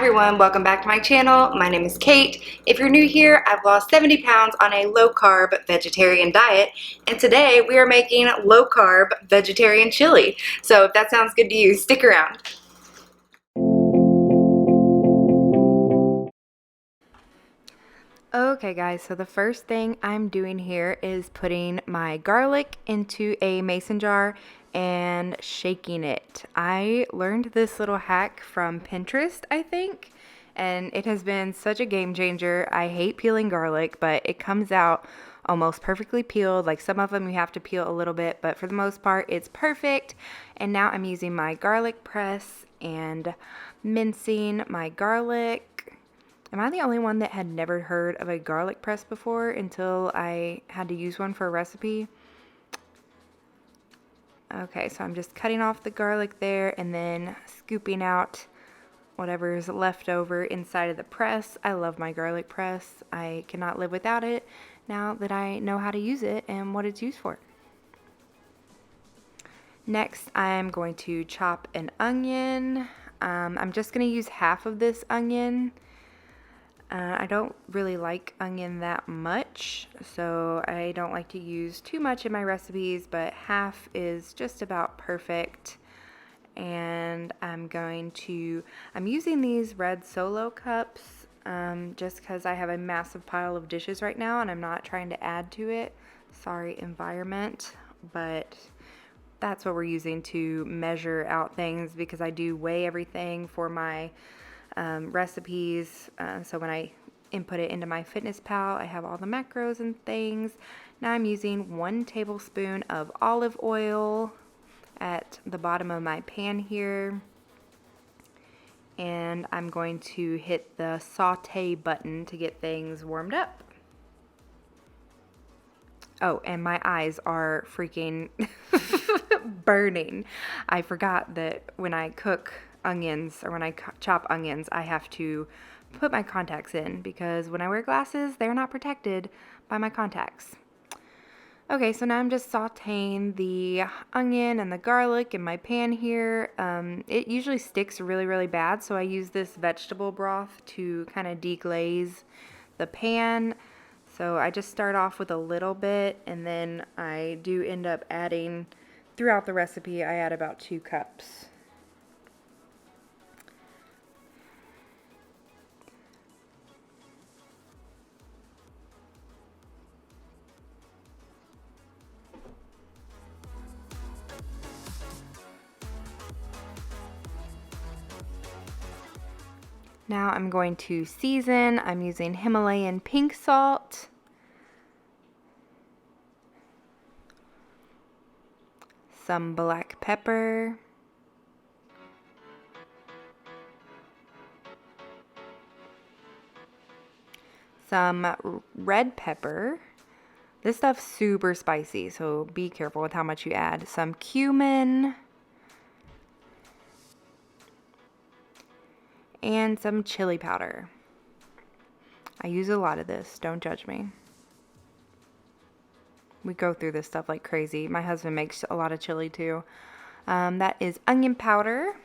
everyone, welcome back to my channel. My name is Kate. If you're new here, I've lost 70 pounds on a low-carb vegetarian diet, and today we are making low-carb vegetarian chili. So if that sounds good to you, stick around. Okay guys, so the first thing I'm doing here is putting my garlic into a mason jar and shaking it. I learned this little hack from Pinterest, I think, and it has been such a game changer. I hate peeling garlic, but it comes out almost perfectly peeled. Like some of them you have to peel a little bit, but for the most part it's perfect. And now I'm using my garlic press and mincing my garlic. Am I the only one that had never heard of a garlic press before until I had to use one for a recipe? Okay, so I'm just cutting off the garlic there and then scooping out whatever's left over inside of the press. I love my garlic press. I cannot live without it now that I know how to use it and what it's used for. Next, I'm going to chop an onion. I'm just going to use half of this onion. I don't really like onion that much, so I don't like to use too much in my recipes, but half is just about perfect. And I'm using these red Solo cups just because I have a massive pile of dishes right now and I'm not trying to add to it. Sorry, environment, but that's what we're using to measure out things because I do weigh everything for my recipes, so when I input it into my Fitness Pal, I have all the macros and things. Now I'm using 1 tablespoon of olive oil at the bottom of my pan here, and I'm going to hit the saute button to get things warmed up. Oh, and my eyes are freaking burning. I forgot that when I cook onions or when I chop onions, I have to put my contacts in because when I wear glasses, they're not protected by my contacts. Okay, so now I'm just sauteing the onion and the garlic in my pan here. It usually sticks really, really bad, so I use this vegetable broth to kind of deglaze the pan. So I just start off with a little bit, and then I do end up adding, throughout the recipe, I add about 2 cups. Now I'm going to season. I'm using Himalayan pink salt. Some black pepper. Some red pepper. This stuff's super spicy, so be careful with how much you add. Some cumin. And some chili powder. I use a lot of this, don't judge me. We go through this stuff like crazy. My husband makes a lot of chili too. That is onion powder.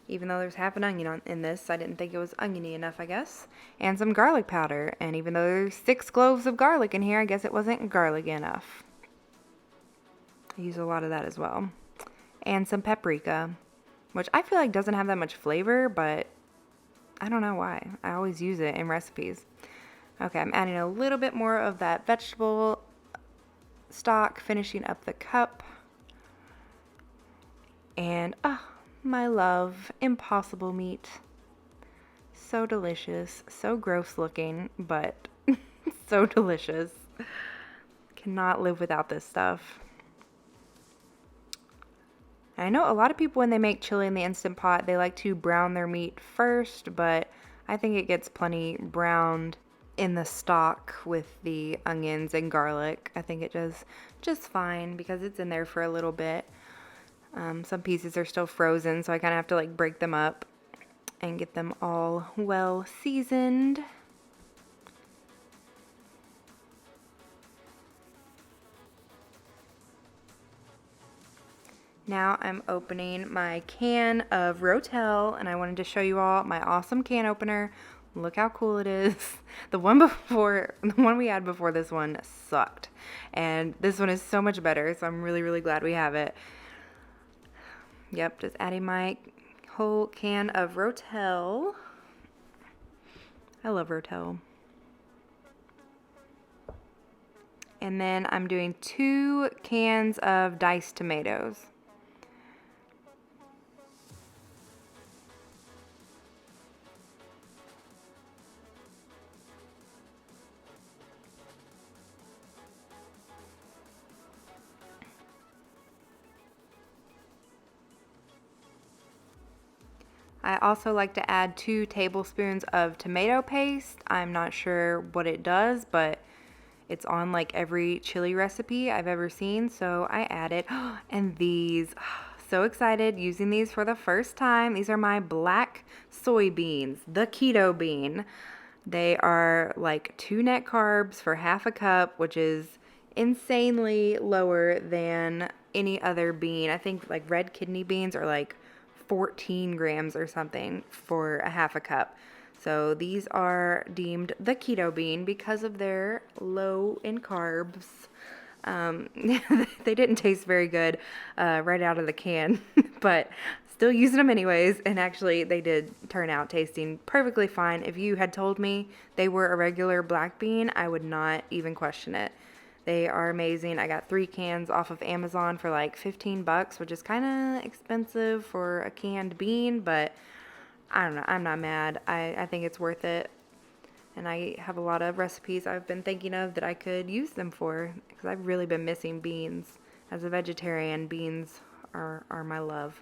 Even though there's half an onion in this, I didn't think it was oniony enough, I guess. And some garlic powder. And even though there's 6 cloves of garlic in here, I guess it wasn't garlic enough. I use a lot of that as well. And some paprika, which I feel like doesn't have that much flavor, but I don't know why. I always use it in recipes. Okay, I'm adding a little bit more of that vegetable stock, finishing up the cup. And, my love, impossible meat. So delicious, so gross looking, but so delicious. Cannot live without this stuff. I know a lot of people when they make chili in the Instant Pot, they like to brown their meat first, but I think it gets plenty browned in the stock with the onions and garlic. I think it does just fine because it's in there for a little bit. Some pieces are still frozen, so I kind of have to like break them up and get them all well seasoned. Now I'm opening my can of Rotel, and I wanted to show you all my awesome can opener. Look how cool it is. The one we had before this one sucked, and this one is so much better, so I'm really, really glad we have it. Yep, just adding my whole can of Rotel. I love Rotel. And then I'm doing 2 cans of diced tomatoes. I also like to add 2 tablespoons of tomato paste. I'm not sure what it does, but it's on like every chili recipe I've ever seen, so I add it. And these, so excited using these for the first time. These are my black soybeans, the keto bean. They are like 2 net carbs for half a cup, which is insanely lower than any other bean. I think like red kidney beans are like 14 grams or something for a half a cup. So these are deemed the keto bean because of their low in carbs. They didn't taste very good right out of the can, but still using them anyways. And actually, they did turn out tasting perfectly fine. If you had told me they were a regular black bean, I would not even question it. They are amazing. I got 3 cans off of Amazon for like 15 bucks, which is kind of expensive for a canned bean, but I don't know. I'm not mad. I think it's worth it. And I have a lot of recipes I've been thinking of that I could use them for because I've really been missing beans. As a vegetarian, beans are my love.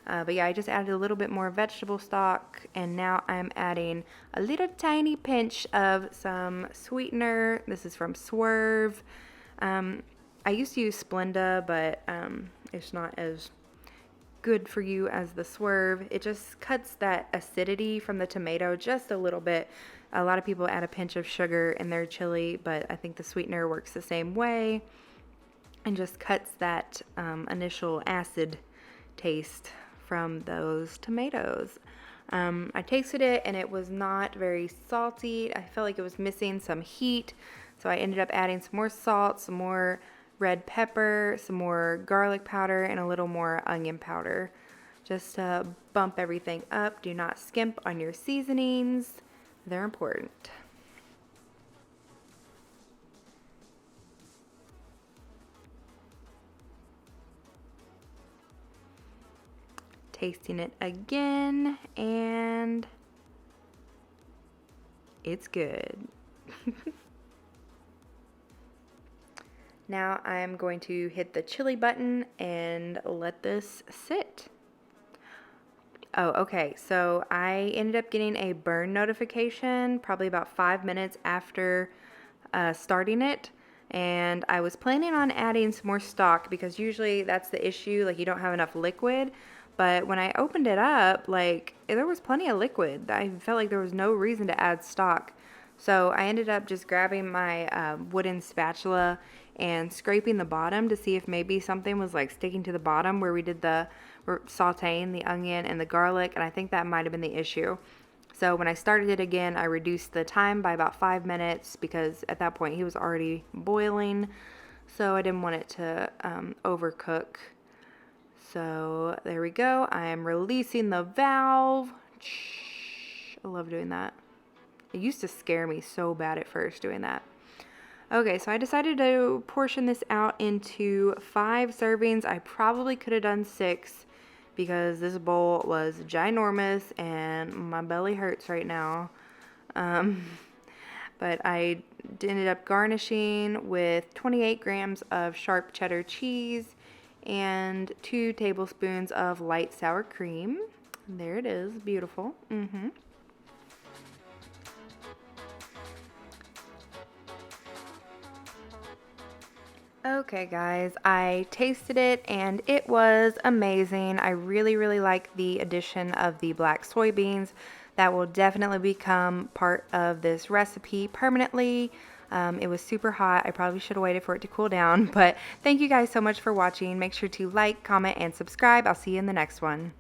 But yeah, I just added a little bit more vegetable stock, and now I'm adding a little tiny pinch of some sweetener. This is from Swerve. I used to use Splenda, but it's not as good for you as the Swerve. It just cuts that acidity from the tomato just a little bit. A lot of people add a pinch of sugar in their chili, but I think the sweetener works the same way and just cuts that initial acid taste from those tomatoes. I tasted it and it was not very salty. I felt like it was missing some heat, so I ended up adding some more salt, some more red pepper, some more garlic powder, and a little more onion powder. Just to bump everything up. Do not skimp on your seasonings. They're important. Tasting it again, and it's good. Now I'm going to hit the chili button and let this sit. Oh, okay. So I ended up getting a burn notification probably about 5 minutes after starting it. And I was planning on adding some more stock because usually that's the issue. Like you don't have enough liquid. But when I opened it up, like there was plenty of liquid. I felt like there was no reason to add stock. So I ended up just grabbing my wooden spatula and scraping the bottom to see if maybe something was like sticking to the bottom where we did the sauteing the onion and the garlic, and I think that might have been the issue. So when I started it again, I reduced the time by about 5 minutes because at that point he was already boiling, so I didn't want it to overcook. So there we go. I am releasing the valve. I love doing that. It used to scare me so bad at first doing that. Okay, so I decided to portion this out into 5 servings. I probably could have done 6 because this bowl was ginormous and my belly hurts right now. But I ended up garnishing with 28 grams of sharp cheddar cheese and 2 tablespoons of light sour cream. There it is, beautiful. Okay guys, I tasted it and it was amazing. I really, really like the addition of the black soybeans. That will definitely become part of this recipe permanently. It was super hot. I probably should have waited for it to cool down, but thank you guys so much for watching. Make sure to like, comment, and subscribe. I'll see you in the next one.